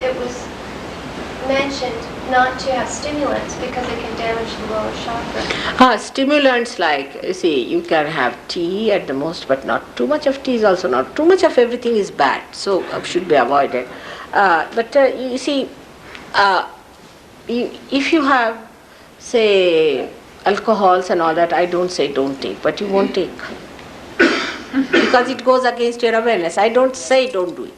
It was mentioned not to have stimulants because it can damage the lower chakra. Stimulants like, you see, you can have tea at the most, but not too much of tea is also not. Too much of everything is bad, so should be avoided. But you see, if you have, say, alcohols and all that, I don't say don't take, but you won't take. Because it goes against your awareness. I don't say don't do it.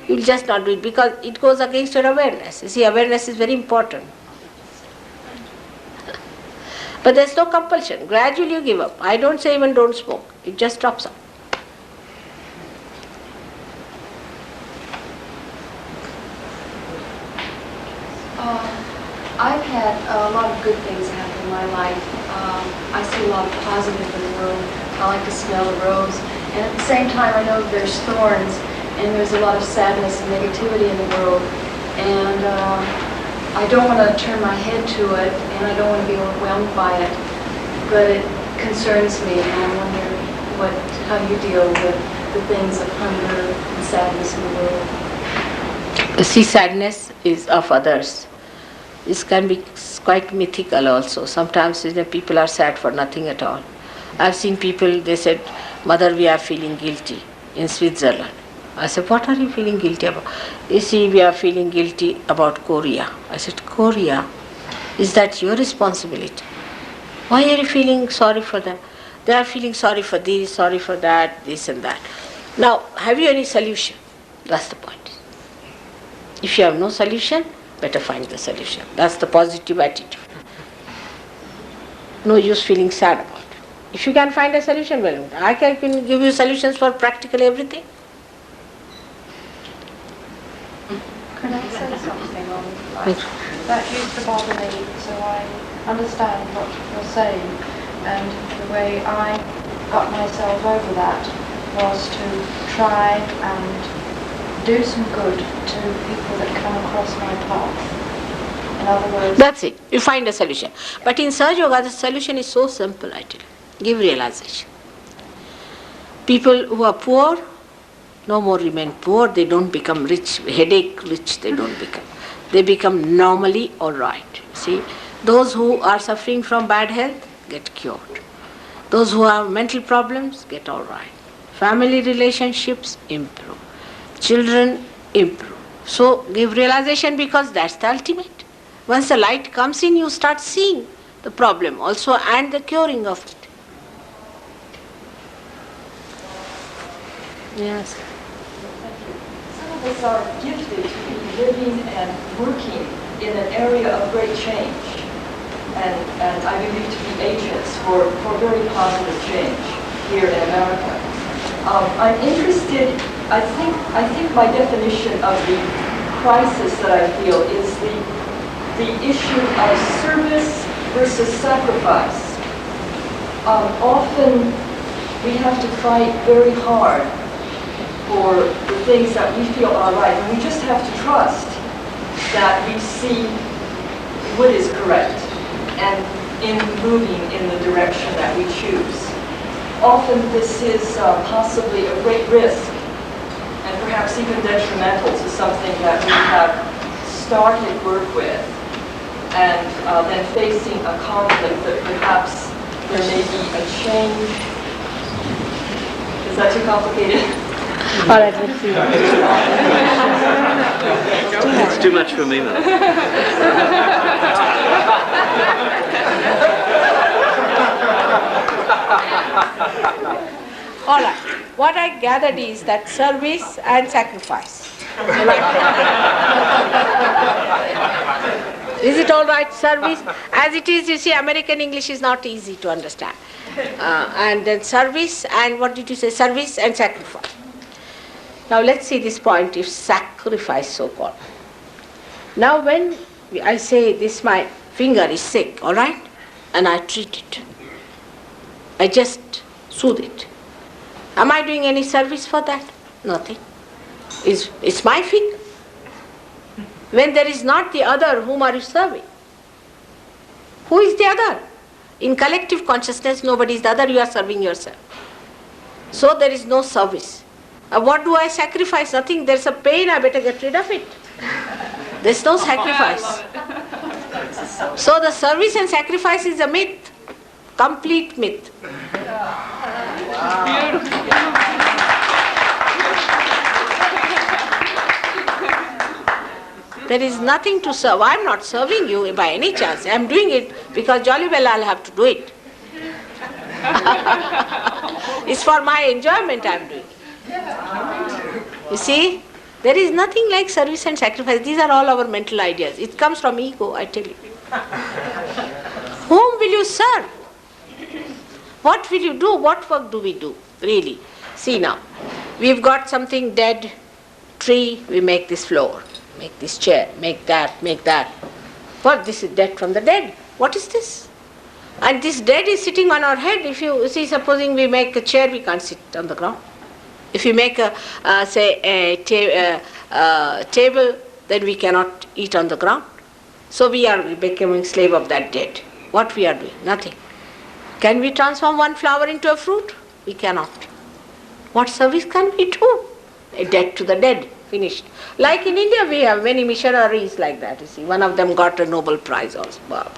You'll just not do it because it goes against your awareness. You see, awareness is very important. But there's no compulsion. Gradually you give up. I don't say even don't smoke. It just drops out. I've had a lot of good things happen in my life. I see a lot of positive in the world. I like to smell the rose. And at the same time, I know there's thorns and there's a lot of sadness and negativity in the world. And I don't want to turn my head to it, and I don't want to be overwhelmed by it. But it concerns me, and I wonder how you deal with the things of hunger and sadness in the world. See, sadness is of others. This can be quite mythical also. Sometimes people are sad for nothing at all. I've seen people, they said, "Mother, we are feeling guilty in Switzerland." I said, "What are you feeling guilty about?" You see, we are feeling guilty about Korea. I said, "Korea? Is that your responsibility? Why are you feeling sorry for them? They are feeling sorry for this, sorry for that, this and that." Now, have you any solution? That's the point. If you have no solution, better find the solution. That's the positive attitude. No use feeling sad about it. If you can find a solution, well, I can give you solutions for practically everything. Could I say something on that used to bother me, so I understand what you're saying, and the way I got myself over that was to try and do some good to people that come across my path. In other words, that's it. You find a solution. But in Sahaja the solution is so simple, I tell you. Give realization. People who are poor no more remain poor, they don't become rich, headache rich they don't become. They become normally all right. See, those who are suffering from bad health get cured. Those who have mental problems get all right. Family relationships improve. Children improve. So give realization because that's the ultimate. Once the light comes in, you start seeing the problem also and the curing of it. Yes. Some of us are gifted to be living and working in an area of great change, and I believe to be agents for very positive change here in America. I'm interested. I think my definition of the crisis that I feel is the issue of service versus sacrifice. Often we have to fight very hard for the things that we feel are right, and we just have to trust that we see what is correct and in moving in the direction that we choose. Often this is possibly a great risk and perhaps even detrimental to something that we have started work with, and then facing a conflict that perhaps there may be a change. Is that too complicated? All right, let's see. It's too much for me, man. All right. What I gathered is that service and sacrifice. Is it all right? Service, as it is, you see, American English is not easy to understand. And then service and what did you say? Service and sacrifice. Now let's see this point, if sacrifice so-called. Now when I say this, my finger is sick, all right, and I treat it. I just soothe it. Am I doing any service for that? Nothing. It's my finger. When there is not the other, whom are you serving? Who is the other? In collective consciousness, nobody is the other, you are serving yourself. So there is no service. What do I sacrifice? Nothing. There's a pain, I better get rid of it. There's no sacrifice. So the service and sacrifice is a myth, complete myth. There is nothing to serve. I'm not serving you by any chance. I'm doing it because jolly well I'll have to do it. It's for my enjoyment I'm doing it. You see, there is nothing like service and sacrifice. These are all our mental ideas. It comes from ego, I tell you. Whom will you serve? What will you do? What work do we do? Really. See now, we've got something dead, tree, we make this floor, make this chair, make that. What? This is dead from the dead. What is this? And this dead is sitting on our head. If you see, supposing we make a chair, we can't sit on the ground. If you make a table, then we cannot eat on the ground. So we are becoming slave of that dead. What we are doing? Nothing. Can we transform one flower into a fruit? We cannot. What service can we do? A dead to the dead. Finished. Like in India, we have many missionaries like that. You see, one of them got a Nobel Prize also. Wow.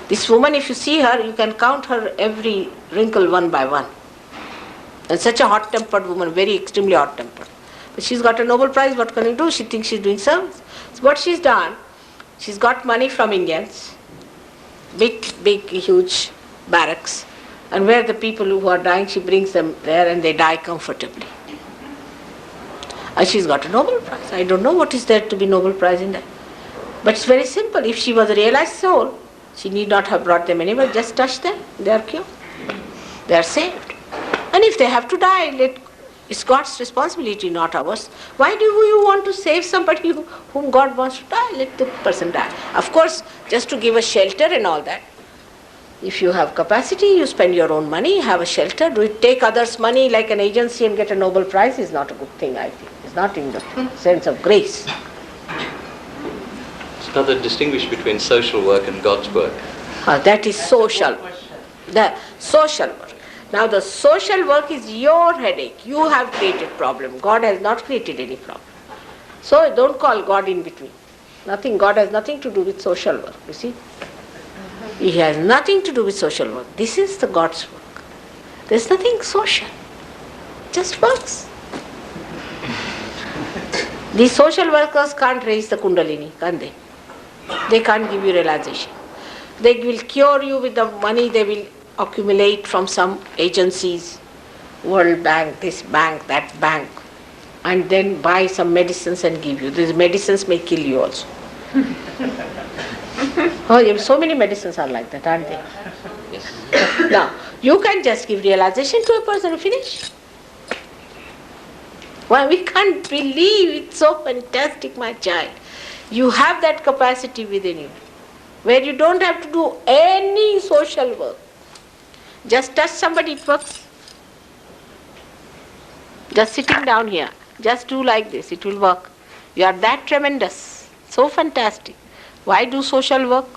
This woman, if you see her, you can count her every wrinkle one by one. And such a hot-tempered woman, very extremely hot-tempered. But she's got a Nobel Prize, what can you do? She thinks she's doing service. So what she's done, she's got money from Indians, big, huge barracks, and where the people who are dying, she brings them there and they die comfortably. And she's got a Nobel Prize. I don't know what is there to be Nobel Prize in that. But it's very simple. If she was a realized soul, she need not have brought them anywhere, just touch them, they are cured. They are saved. And if they have to die, it's God's responsibility, not ours. Why do you want to save somebody whom God wants to die? Let the person die. Of course, just to give a shelter and all that. If you have capacity, you spend your own money, have a shelter. Do it take others' money like an agency and get a Nobel Prize is not a good thing, I think. It's not in the sense of grace. Another distinguish between social work and God's work. That is social. The social work. Now the social work is your headache. You have created problem. God has not created any problem. So don't call God in between. Nothing. God has nothing to do with social work. You see? He has nothing to do with social work. This is the God's work. There's nothing social. It just works. These social workers can't raise the Kundalini, can they? They can't give you realization. They will cure you with the money they will accumulate from some agencies, World Bank, this bank, that bank, and then buy some medicines and give you. These medicines may kill you also. Oh, so many medicines are like that, aren't they? Yes. Now, you can just give realization to a person and finish. Why, we can't believe it's so fantastic, my child. You have that capacity within you, where you don't have to do any social work. Just touch somebody, it works. Just sitting down here, just do like this, it will work. You are that tremendous, so fantastic. Why do social work?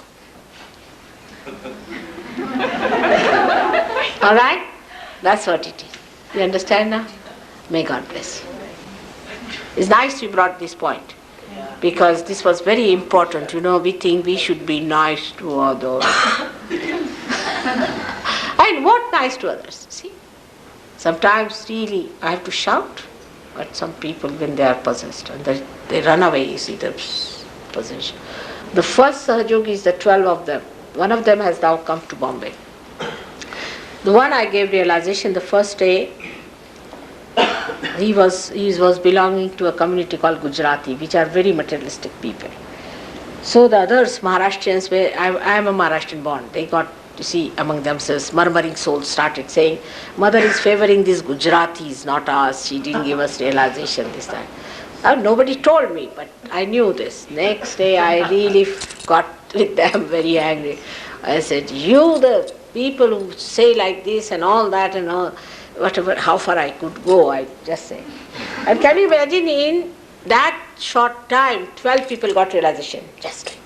All right? That's what it is. You understand now? May God bless you. It's nice you brought this point. Because this was very important. You know, we think we should be nice to others. And what nice to others? See? Sometimes really I have to shout at some people when they are possessed and they run away, you see, the possession. The first Sahajogis, the 12 of them, one of them has now come to Bombay. The one I gave realization the first day, he was belonging to a community called Gujarati, which are very materialistic people. So the others, Maharashtrians, I am a Maharashtrian born, they got to see among themselves, murmuring souls started saying, Mother is favoring these Gujaratis, not us, she didn't give us realization, this, that. Nobody told me, but I knew this. Next day I really got with them very angry. I said, you the people who say like this and all that and all, whatever, how far I could go, I just say. And can you imagine in that short time, 12 people got realization, just like that.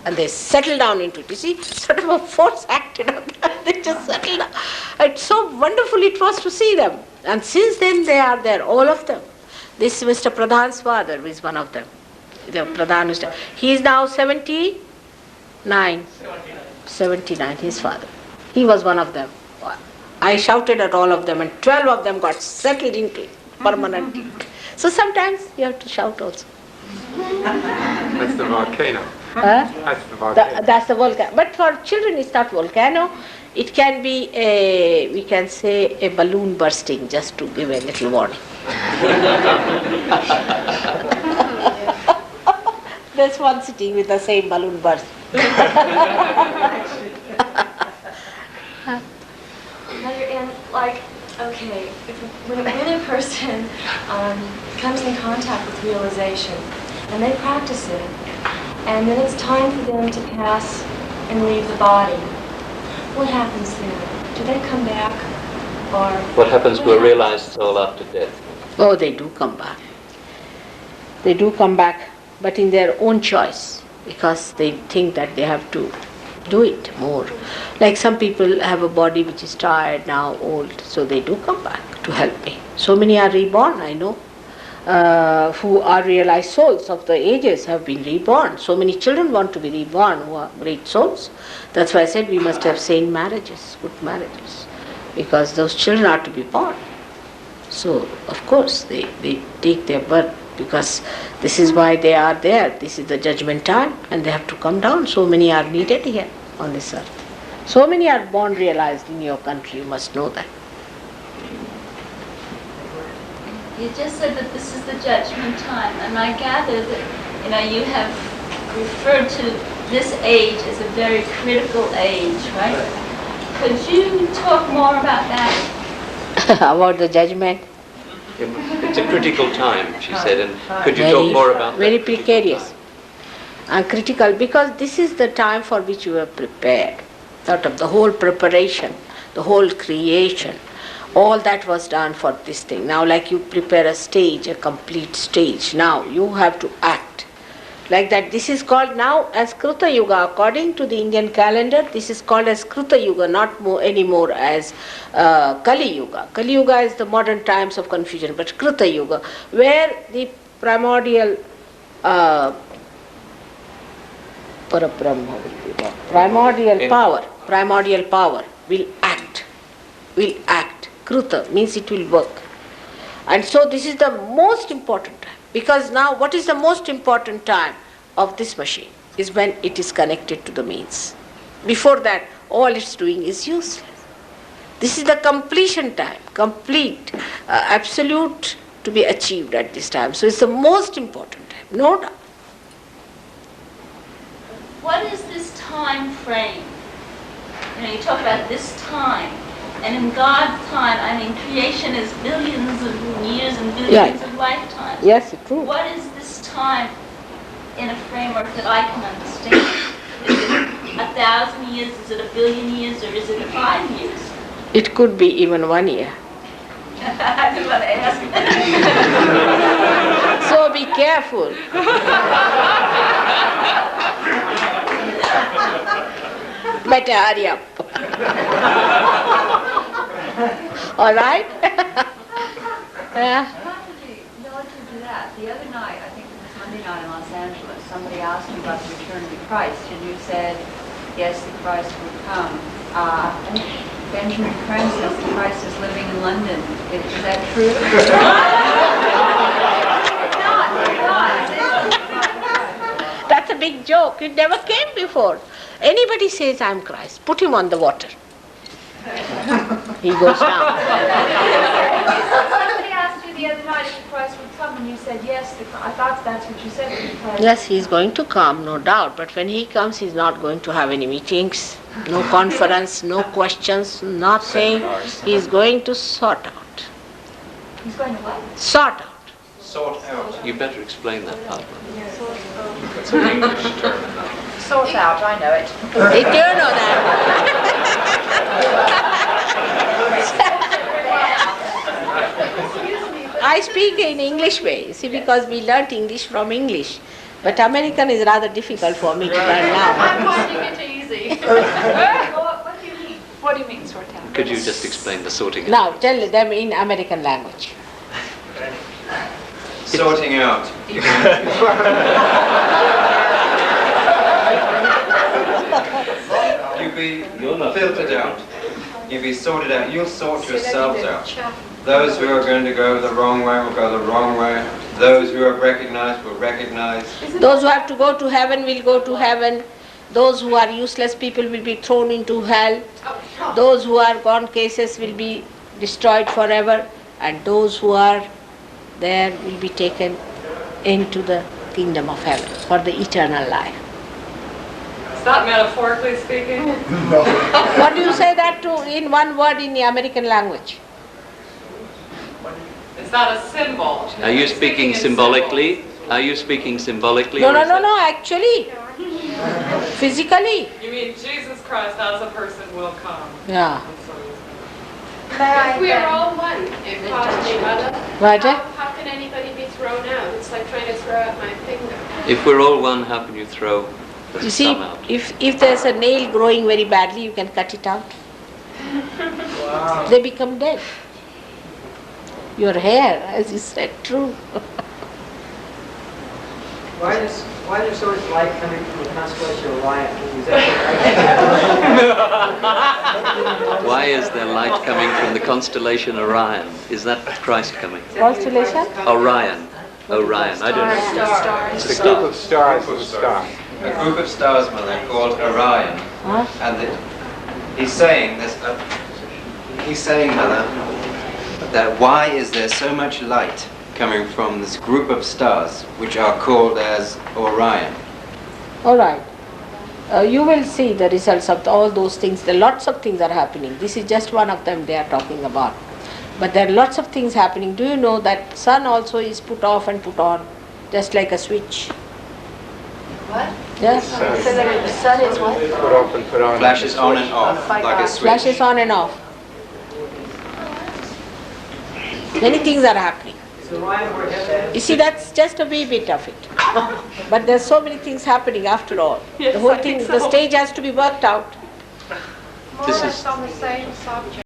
And they settled down into it. You see, sort of a force acted on them. They just settled down. And so wonderful it was to see them. And since then they are there, all of them. This Mr. Pradhan's father is one of them. the Pradhan who's died. He is now 79. 79, his father. He was one of them. I shouted at all of them and 12 of them got settled into it permanently. So sometimes you have to shout also. That's the volcano. Huh? That's the volcano. That's the volcano. But for children it's not volcano. It can be a, we can say, a balloon bursting, just to give a little warning. There's one sitting with the same balloon burst. And like, okay, when a person comes in contact with realization and they practice it, and then it's time for them to pass and leave the body, what happens then? Do they come back, or What happens to a realized soul after death? Oh, they do come back. They do come back, but in their own choice, because they think that they have to do it more. Like some people have a body which is tired now, old, so they do come back to help me. So many are reborn, I know, who are realized souls of the ages have been reborn. So many children want to be reborn who are great souls. That's why I said we must have sane marriages, good marriages, because those children are to be born. So, of course, they take their birth, because this is why they are there. This is the judgment time, and they have to come down. So many are needed here on this earth. So many are born realized in your country, you must know that. You just said that this is the judgment time, and I gather that, you have referred to this age as a very critical age, right? Could you talk more about that? About the judgment? It's a critical time, she said, and could you talk more about that? Very precarious and critical, because this is the time for which you are prepared. Sort of the whole preparation, the whole creation, all that was done for this thing. Now, like you prepare a stage, a complete stage, now you have to act. Like that, this is called now as Kruta Yuga. According to the Indian calendar, this is called as Kruta Yuga, not anymore as Kali Yuga. Kali Yuga is the modern times of confusion, but Kruta Yuga, where the primordial primordial power will act. Kruta means it will work. And so this is the most important time. Because now what is the most important time of this machine is when it is connected to the means. Before that, all it's doing is useless. This is the completion time, complete, absolute to be achieved at this time. So it's the most important time, no doubt. What is this time frame? You talk about this time. And in God's time, creation is billions of years and billions of lifetimes. Yes, it's true. What is this time in a framework that I can understand? Is it 1,000 years? Is it 1 billion years? Or is it 5 years? It could be even 1 year. I didn't want to ask. So be careful. Better hurry up. All right? Yeah. Not to do that. The other night, I think it was Monday night in Los Angeles, somebody asked you about the return of the Christ, and you said, yes, the Christ will come. Benjamin Crane says the Christ is living in London. Is that true? That's a big joke. It never came before. Anybody says, I'm Christ, put him on the water. He goes down. Somebody asked you the other night if Christ would come, and you said yes. I thought that's what you said. Yes, he's going to come, no doubt. But when he comes, he's not going to have any meetings, no conference, no questions, nothing. He's going to sort out. He's going to what? Sort out. Sort out. You better explain that part. It's an English term. Sort out, I know it. Did you know that? I speak in English way, see, because we learnt English from English. But American is rather difficult for me to learn now. I'm finding it easy. What do you mean? What do you mean, sort out? Could you just explain the sorting out? Now tell them in American language. sorting out. You'll be filtered out. You'll be sorted out. You'll sort yourselves out. Those who are going to go the wrong way will go the wrong way. Those who are recognized will recognize. Those who have to go to heaven will go to heaven. Those who are useless people will be thrown into hell. Those who are gone cases will be destroyed forever. And those who are there will be taken into the kingdom of heaven for the eternal life. Is that metaphorically speaking? What do you say that to in one word in the American language? Is that a symbol? Are you speaking in symbolically? symbols. Are you speaking symbolically? No, or no, is no, that- no, actually. Physically. You mean Jesus Christ as a person will come? Yeah. And so If We are all one, if possibly, Mother. Right, eh? How can anybody be thrown out? It's like trying to throw out my finger. If we're all one, how can you throw You see, some out? if there's a nail growing very badly, you can cut it out. They become dead. Your hair, as you said, true. Why is there so much light coming from the constellation of Orion? Is that Why is there light coming from the constellation Orion? Is that Christ coming? Constellation? Orion. Orion. I don't know. It's a group of stars with a star. A group of stars, Mother, called Orion. Huh? And he's saying this. He's saying, Mother, that why is there so much light coming from this group of stars, which are called as Orion? All right. You will see the results of all those things. There are lots of things are happening. This is just one of them they are talking about. But there are lots of things happening. Do you know that sun also is put off and put on, just like a switch? What? Yes. So the sun is what? Put off and put on. Flashes on and off, like a switch. Flashes on and off. Many things are happening. is Orion where heaven is? You see, that's just a wee bit of it. But there's so many things happening after all. Yes, The whole I thing, think the so. stage has to be worked out. More or This less is- on the same subject.